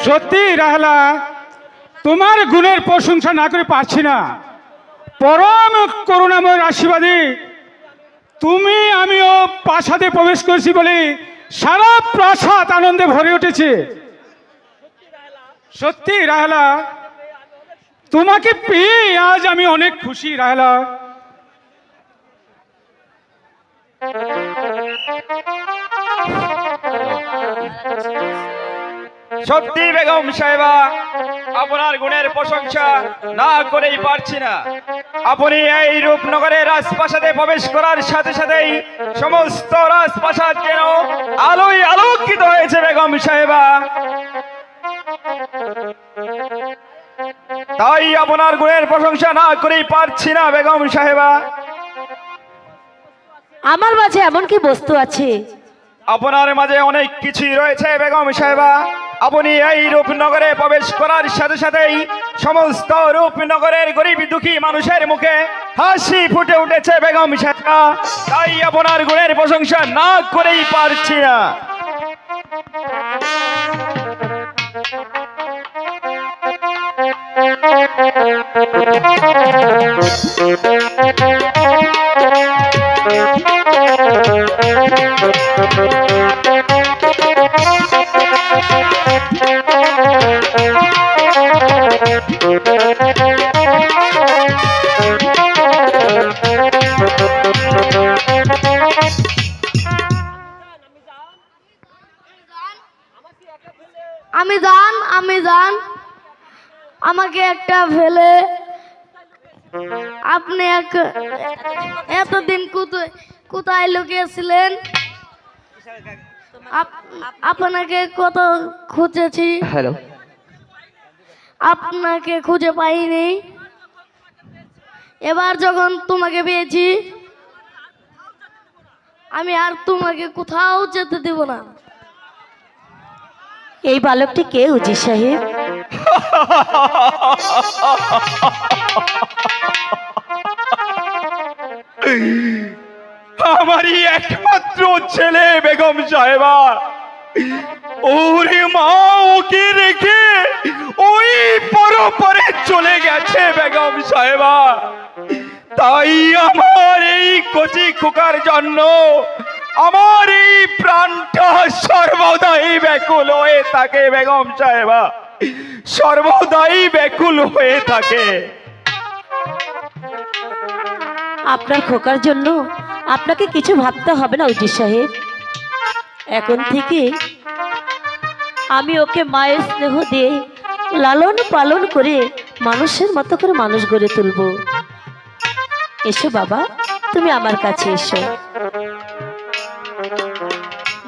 সত্যি রাহলা, তোমার গুণের প্রশংসা না করে পারছি না। পরম করুণাময় আশীর্বাদী তুমি আমিও প্রাসাদে প্রবেশ করেছি বলে সারা প্রাসাদ আনন্দে ভরে উঠেছে। সত্যি রাহলা, তোমাকে পেয়ে আজ আমি অনেক খুশি রাহলা। সত্যি বেগম সাহেবা, আপনার গুণের প্রশংসা না করেই পারছি না। আপনি এই রূপনগরের রাজপ্রাসাদে প্রবেশ করার সাথে সাথেই সমস্ত রাজপ্রাসাদ যেন আলোয় আলোকিত হয়েছে বেগম সাহেবা। তাই আপনার গুণের প্রশংসা না করেই পারছি না বেগম সাহেবা। আমার মাঝে এমন কি বস্তু আছে? আপনার মাঝে অনেক কিছুই রয়েছে বেগম সাহেবা। আপনি এই রূপনগরে প্রবেশ করার সাথে সাথেই সমস্ত রূপনগরের গরিব দুঃখী মানুষের মুখে হাসি ফুটে উঠেছে বেগম সাহেবা। তাই আপনার গুণের প্রশংসা না করেই পারছি না। আমি জান আমাকে একটা ফেলে আপনি এতদিন কোথায় লুকিয়েছিলেন? আপনাকে কত খুঁজেছি, হ্যালো, আপনাকে খুঁজে পাইনি। এবার যখন তোমাকে পেয়েছি আমি আর তোমাকে কোথাও যেতে দেব না। এই বালকটি কে উজির সাহেব? আমারই একমাত্র ছেলে বেগম সাহেবা। ওরে মা, ওকে রেখে ওই পরপরে চলে গেছে বেগম সাহেবা। তাই আমার এই কচি খোকার জন্য আমার এই প্রাণটা সর্বদাই ব্যাকুল হয়ে থাকে বেগম সাহেবা, সর্বদাই ব্যাকুল হয়ে থাকে। আপনার খোকার জন্য আপনাকে কিছু ভাবতে হবে না উজির সাহেব। এখন থেকে আমি ওকে মায়ের স্নেহ দিয়ে লালন পালন করে মানুষের মতো করে মানুষ গড়ে তুলব। এসো বাবা, তুমি আমার কাছে এসো।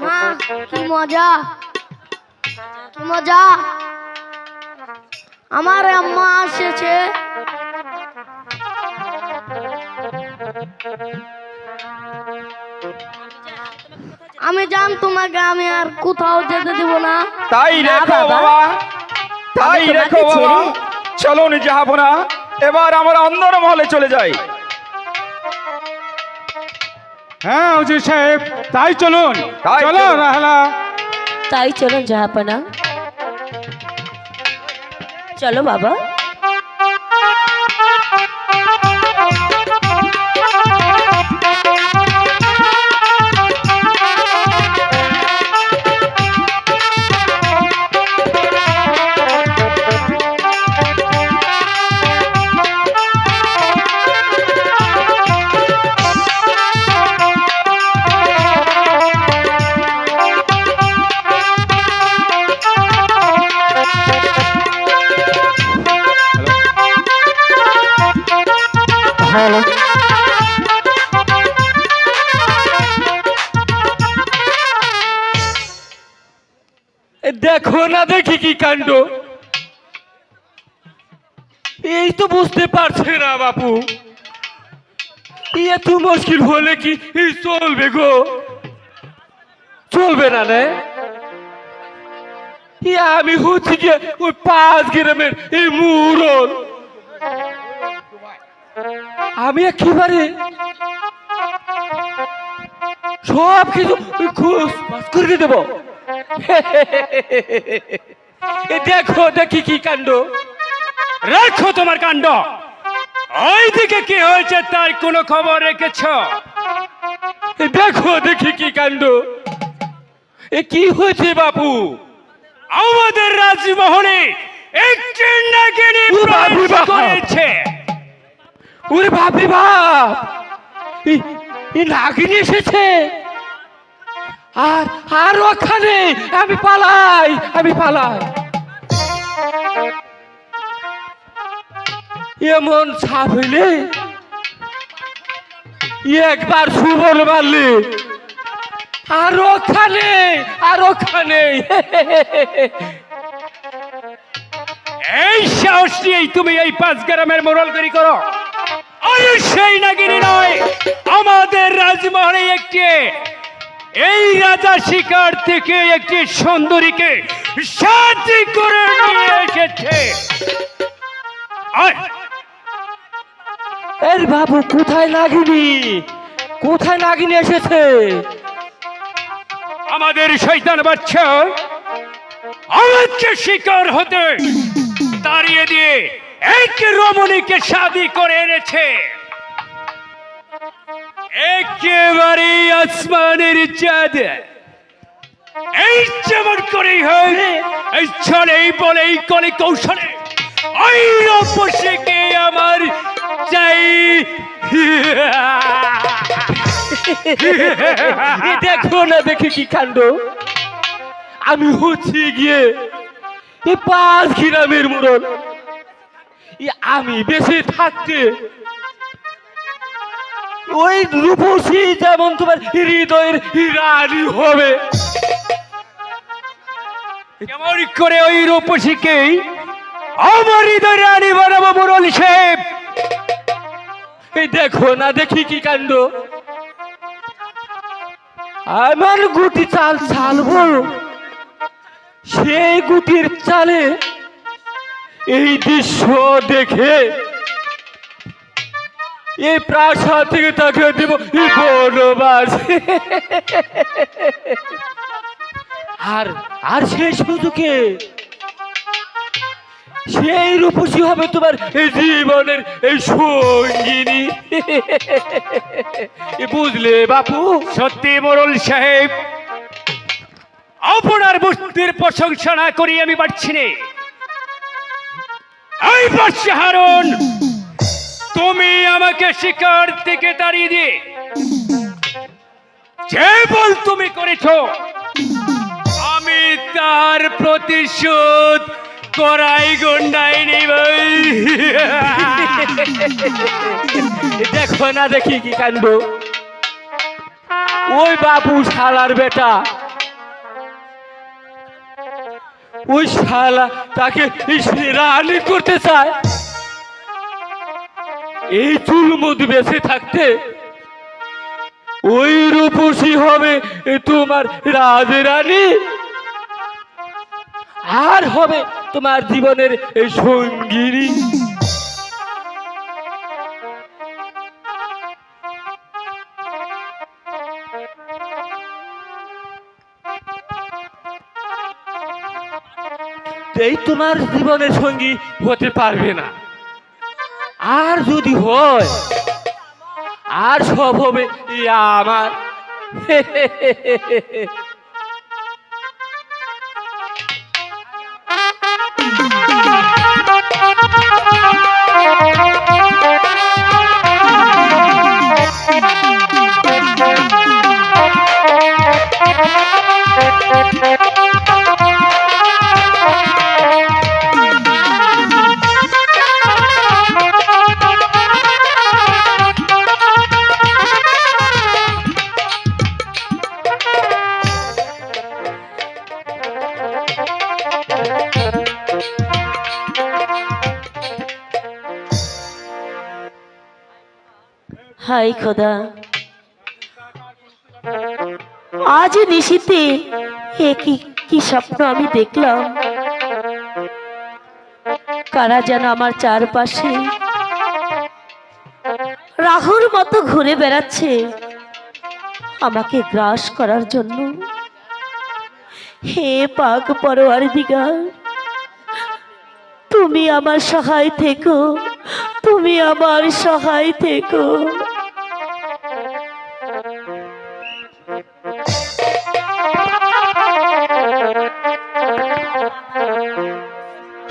মা, কি মজা, কি মজা! আমার আম্মা এসেছে। আমি জান তোমাকে আমি আর কোথাও যেতে দেব না। তাই রেখো বাবা, তাই রেখো বাবা। চলুন জাহাপনা, এবার আমরা অন্দর মহলে চলে যাই। হ্যাঁ উজির সাহেব, তাই চলুন। তাই চলো চলুন। রাহলা। তাই চলুন জাহাপনা, চলো বাবা। দেখো না, দেখি কি কাণ্ড। এই তো বুঝতে পারছে না বাপু, এত মুশকিল হলে কি চলবে গো? চলবে না রে। আমি হচ্ছে গিয়ে ওই 5 গ্রামের এই মুরল। আমি একেবারে সব কিছু খোঁজ করে দেবো। এ দেখো দেখি কি কাণ্ড। রাখো তোমার কাণ্ড। ওইদিকে কি হয়েছে তার কোনো খবর রেখেছ? এ দেখো দেখি কি কাণ্ড। এ কি হয়েছে বাপু? আমাদের রাজমহলে একটি নাগিনী ও বাপরে প্রবেশ বাপ! করেছে। ওরে বাপরে বাপ, এই নাগিনী এসেছে। আর আর ওখানে আমি পালাই, আমি পালাই। এমন ছাপ হইলে একবার সুবল মারলে আর ওখানে, আর ওখানে। এই সাহস নিয়েই তুমি এই 5 গ্রামের মোড়লগিরি করো? আরে সেই নাগিনী নয়, আমাদের রাজমহলে একটি এই রাজা শিকার থেকে একটি সুন্দরীকে সাথে করে নিয়ে এসেছে। আয়, এর বাবু কোথায় নাগিনী, কোথায় নাগিনী এসেছে? আমাদের শয়তান বাচ্চা আমাকে শিকার হতে তাড়িয়ে দিয়ে এক রমণীকে শাদি করে এনেছে। একেবারে আসমানের চাঁদ। এই যেমন করেই হয়, এই ছলেই বলেই কলে কৌশলে ওই রূপসীকে আমার চাই। এ দেখো না দেখি কি কাণ্ড। আমি হচ্ছি গিয়ে এই 5 গ্রামের মোড়ল। আমি বেঁচে থাকতে ওই রূপসী যেমন তোমার হৃদয়ের রানী হবে, কেমন করে ওই রূপসীকে আমার হৃদয় রানী বানাবো মোড়ল সাহেব? এই দেখো না দেখি কি কাণ্ড। আমার গুটি চাল চালবো, সেই গুটির চালে এই দৃশ্য দেখে এই প্রাসাদ থেকে তাকে দেব এই বনবাস। আর আর সেই সুযোগে সেই রূপসী হবে তোমার এই জীবনের এই সঙ্গিনী। বুঝলে বাপু? সত্যি মোড়ল সাহেব, আপনার বুদ্ধির প্রশংসা না করি আমি পারছি না। এই বাদশা হারুন, তুমি আমাকে শিকার থেকে তাড়িয়ে দিয়ে যে বল তুমি করেছো, আমি তার প্রতিশোধ করাই গন্ডাই নিব। দেখো না দেখি কি কাণ্ড। ওই বাবু শালার বেটা, ওই শালা তাকে রানী করতে চায়। এই চুল মধু বেঁচে থাকতে ওই রূপসী হবে তোমার রাজরানী, আর হবে তোমার জীবনের এই সঙ্গিনী। এই তোমার জীবনের সঙ্গী হতে পারবে না। আর যদি হয়, আর সব হবে আমার। হাই খোদা, আজ নিশীতে এ কি স্বপ্ন আমি দেখলাম। কারা যেন আমার চারপাশে রাহুর মতো ঘুরে বেড়াচ্ছে আমাকে গ্রাস করার জন্য। হে পাক পরওয়ারদিগার, তুমি আমার সহায় থেকো, তুমি আমার সহায় থেকো।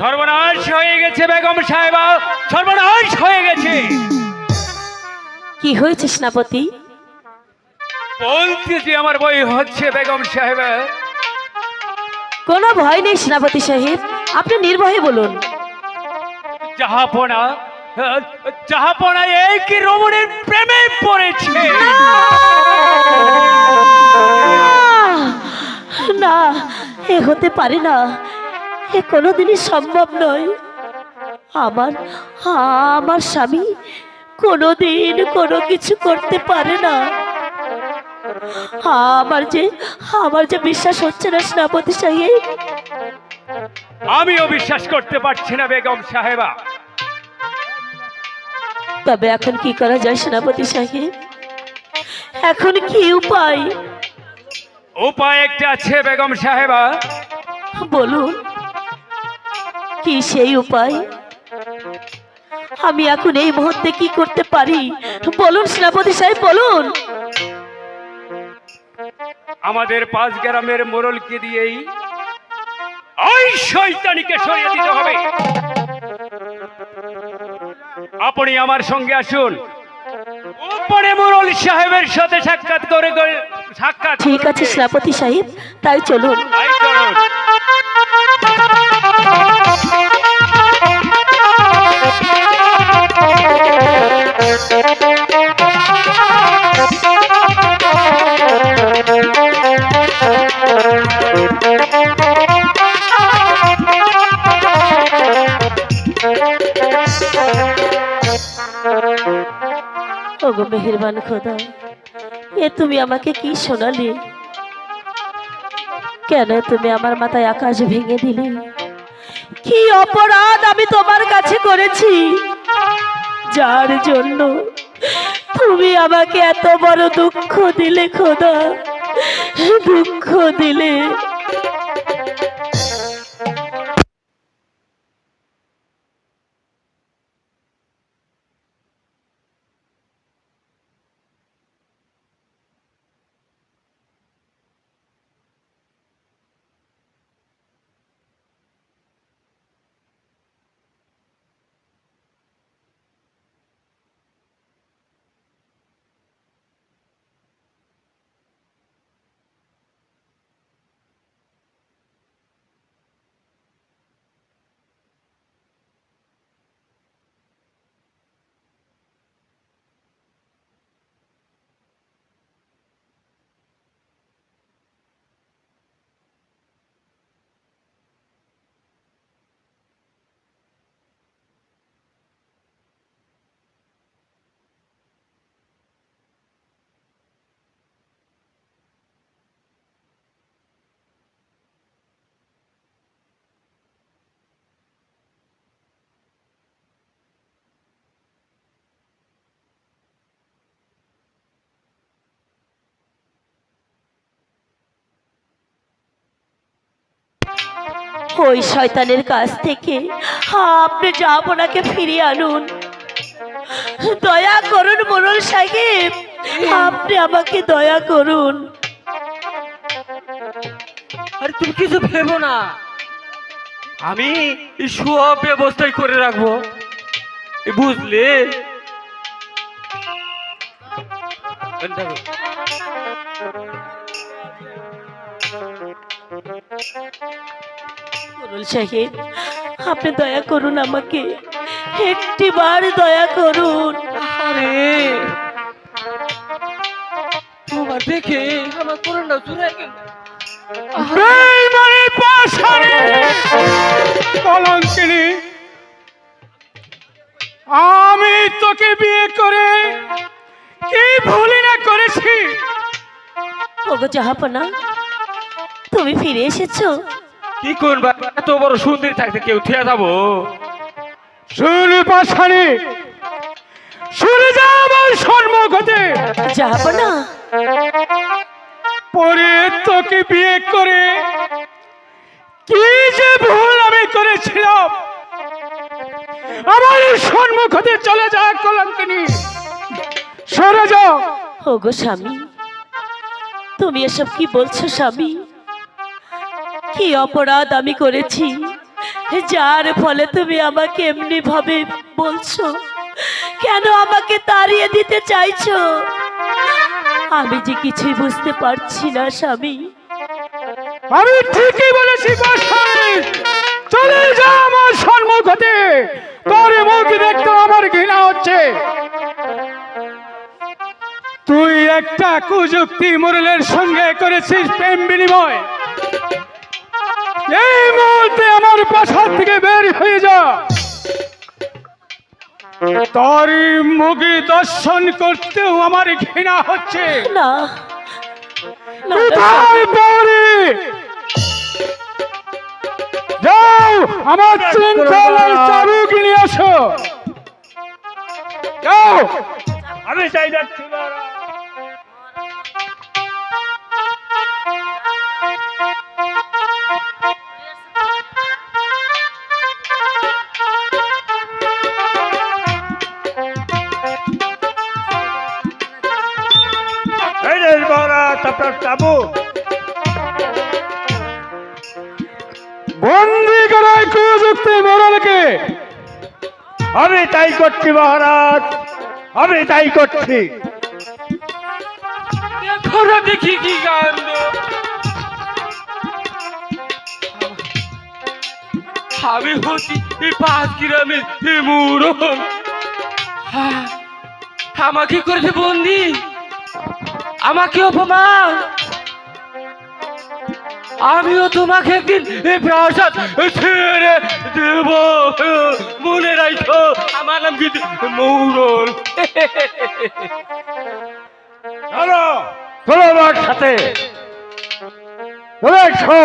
সর্বনাশ হয়ে গেছে বেগম সাহেবা, সর্বনাশ হয়ে গেছে। কি হয়েছে সেনাপতি? বলতে যে আমার বই হচ্ছে বেগম সাহেবা। কোনো ভয় নেই সেনাপতি সাহেব, আপনি নির্ভয়ে বলুন। জাহাপনা, জাহাপনা এই কি রমণীর প্রেমে পড়েছে? না, এ হতে পারে না, এ কোনোদিনই সম্ভব নয়। আমার আমার স্বামী কোনোদিন কোনো কিছু করতে পারে না। আমার যে বিশ্বাস হচ্ছে না সেনাপতি সাহেব। আমিও বিশ্বাস করতে পারছি না বেগম সাহেবা। তবে এখন কি করা যায় সেনাপতি সাহেব? এখন কি উপায়? উপায় একটা আছে বেগম সাহেবা। বলুন, কি সেই উপায়? আমি এখন এই মুহূর্তে কি করতে পারি বলুন সেনাপতি সাহেব, বলুন। আমাদের 5 গ্রামের মোড়লকে দিয়েই ওই শয়তানিকে সরিয়ে দিতে হবে। আপনি আমার সঙ্গে আসুন, উপরে মোড়ল সাহেবের সাথে সাক্ষাৎ করে সাক্ষাৎ। ঠিক আছে সেনাপতি সাহেব, তাই চলুন। তাই চলুন। ওগো মেহেরবান খোদা, এ তুমি আমাকে কি শোনালে? কেন তুমি আমার মাথায় আকাশ ভেঙে দিলে? কি অপরাধ আমি তোমার কাছে করেছি যার জন্য তুমি আমাকে এত বড় দুঃখ দিলে খোদা, দুঃখ দিলে? ওই শয়তানের কাছ থেকে আপনি জাহাপনাকে ফিরিয়ে আনুন। দয়া করুন মোড়ল সাহেব, আপনি আমাকে দয়া করুন। আরে তুমি কিছু ভেবো না, আমি এই সব ব্যবস্থাই করে রাখবো, বুঝলে? মোড়ল সাহেব, আপনি দয়া করুন, আমাকে একটিবার দয়া করুন। আরে তোমার দেখে আমার করোনা জুড়ে গেল। বেঈমানি পাষাণী কলঙ্কিনী, আমি তোকে বিয়ে করে কি ভুলি না করেছি। ওগো জাহাপনা, তুমি ফিরে এসেছো? কি করবা, এত বড় সুন্দরী থাকতে কেউ থিয়া যাবো? শুনে পাষাণী, শুনে যা আমার সম্মুখ হতে। জাহাপনা, পরে তোকে বিয়ে করে কি যে ভুল আমি করেছিলাম আমার সম্মুখ হতে চলে যা কলঙ্কিনী, সরে যাও। ওগো স্বামী, তুমি এসব কি বলছো স্বামী? কি অপরাধ আমি করেছি যার ফলে তুমি আমাকে এমনি ভাবে বলছো? কেন আমাকে তাড়িয়ে দিতে চাইছো? আমি যে কিছুই বুঝতে পারছি না স্বামী। আমি ঠিকই বলেছি বাসায়, চলে যা আমার সম্মুখ হতে। তোর মুখ দেখতে আমার ঘৃণা হচ্ছে। তুই একটা কুযুক্তি মুরলের সঙ্গে করেছিস প্রেম বিনিময়। এই মুহূর্তে আমার প্রাসাদ থেকে বের হয়ে যা। তোর মুখ দর্শন করতেও আমার ঘৃণা হচ্ছে। না না, কোথায় পড়ে যাও, আমার শৃঙ্খলার চাবুক নিয়ে আসো। যাও। আমি চাই যাচ্ছি আপনার চাবু বন্দি করায় কুযুক্তি মোড়লকে। আমি তাই করছি মহারাজ, আমি তাই করছি। দেখো না দেখি কি কাণ্ড। আমি হচ্ছি এই 5 গ্রামের মুরল। আমাকে করেছে বন্দি, আমাকে অপমান। আমিও তোমাকে একদিন এই প্রাসাদ ছেড়ে দেব, মনে রাখো। আমার নাম কিন্তু মৌরল। চলো চলো আমার সাথে, চলে এসো।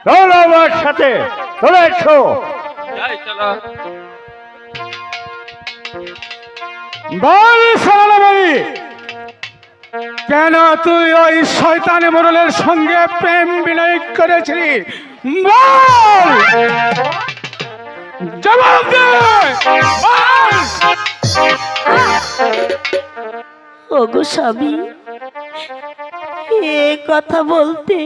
চলো আমার সাথে, চলে এসো। চলো বল সালামাই, কেন তুই ওই শয়তান মোড়লের সঙ্গে প্রেম বিনয় করেছিলি? বল, জবাব দে। বল। ওগো স্বামী, এ কথা বলতে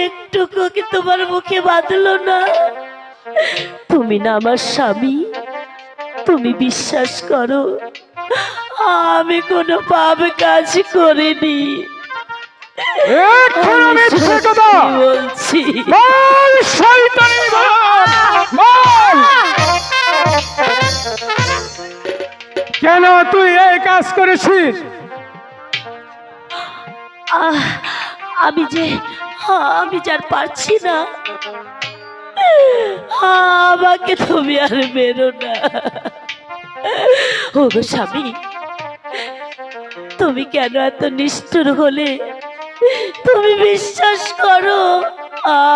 একটুকু কি তোমার মুখে বাঁধলো না? তুমি না আমার স্বামী, তুমি বিশ্বাস করো আমি কোনো পাপ কাজ করিনি। এখন আমি মিথ্যে কথা বলছি। বল শয়তানি বল। বল, কেন তুই এই কাজ করেছিস? আমি যার পারছি না, আমাকে তুমি আর বেরো না। ওগো স্বামী, তুমি কেন এত নিষ্ঠুর হলে? তুমি বিশ্বাস করো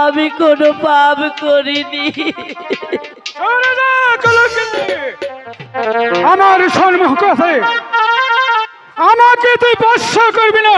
আমি কোনো পাপ করিনি। সরে যা কলঙ্কিনী, আমার সম্মুখ আছে। আমাকে তুই স্পর্শ করবি না।